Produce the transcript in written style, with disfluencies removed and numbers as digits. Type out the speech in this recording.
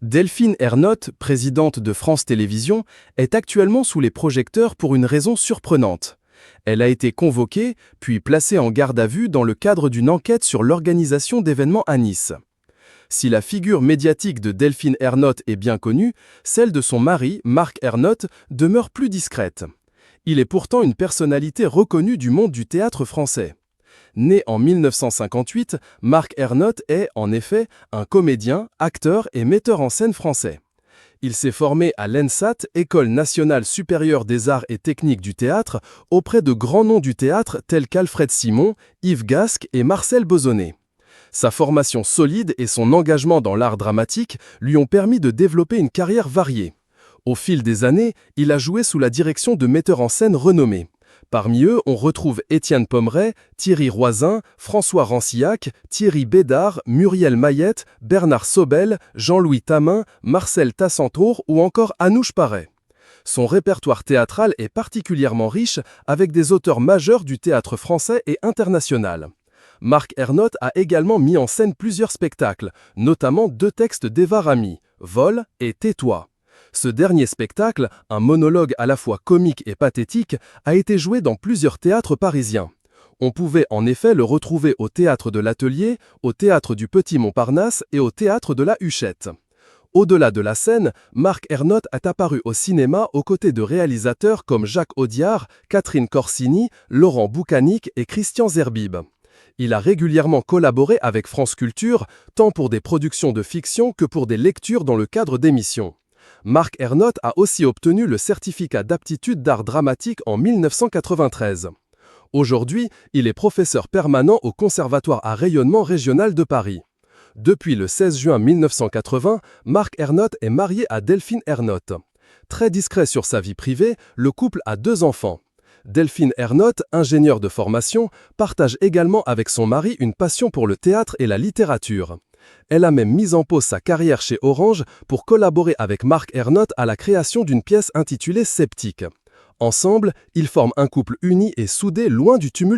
Delphine Ernotte, présidente de France Télévisions, est actuellement sous les projecteurs pour une raison surprenante. Elle a été convoquée, puis placée en garde à vue dans le cadre d'une enquête sur l'organisation d'événements à Nice. Si la figure médiatique de Delphine Ernotte est bien connue, celle de son mari, Marc Ernotte, demeure plus discrète. Il est pourtant une personnalité reconnue du monde du théâtre français. Né en 1958, Marc Ernotte est, en effet, un comédien, acteur et metteur en scène français. Il s'est formé à l'ENSAT, École nationale supérieure des arts et techniques du théâtre, auprès de grands noms du théâtre tels qu'Alfred Simon, Yves Gasque et Marcel Bozonnet. Sa formation solide et son engagement dans l'art dramatique lui ont permis de développer une carrière variée. Au fil des années, il a joué sous la direction de metteurs en scène renommés. Parmi eux, on retrouve Étienne Pommeray, Thierry Roisin, François Rancillac, Thierry Bédard, Muriel Mayette, Bernard Sobel, Jean-Louis Tamin, Marcel Tassantour ou encore Anouche Paré. Son répertoire théâtral est particulièrement riche avec des auteurs majeurs du théâtre français et international. Marc Ernotte a également mis en scène plusieurs spectacles, notamment deux textes d'Eva Ramy, Vol et Tais-toi. Ce dernier spectacle, un monologue à la fois comique et pathétique, a été joué dans plusieurs théâtres parisiens. On pouvait en effet le retrouver au théâtre de l'Atelier, au théâtre du Petit Montparnasse et au théâtre de la Huchette. Au-delà de la scène, Marc Ernotte est apparu au cinéma aux côtés de réalisateurs comme Jacques Audiard, Catherine Corsini, Laurent Boucanic et Christian Zerbib. Il a régulièrement collaboré avec France Culture, tant pour des productions de fiction que pour des lectures dans le cadre d'émissions. Marc Ernotte a aussi obtenu le certificat d'aptitude d'art dramatique en 1993. Aujourd'hui, il est professeur permanent au Conservatoire à rayonnement régional de Paris. Depuis le 16 juin 1980, Marc Ernotte est marié à Delphine Ernotte. Très discret sur sa vie privée, le couple a 2 enfants. Delphine Ernotte, ingénieure de formation, partage également avec son mari une passion pour le théâtre et la littérature. Elle a même mis en pause sa carrière chez Orange pour collaborer avec Marc Ernotte à la création d'une pièce intitulée Sceptique. Ensemble, ils forment un couple uni et soudé loin du tumulte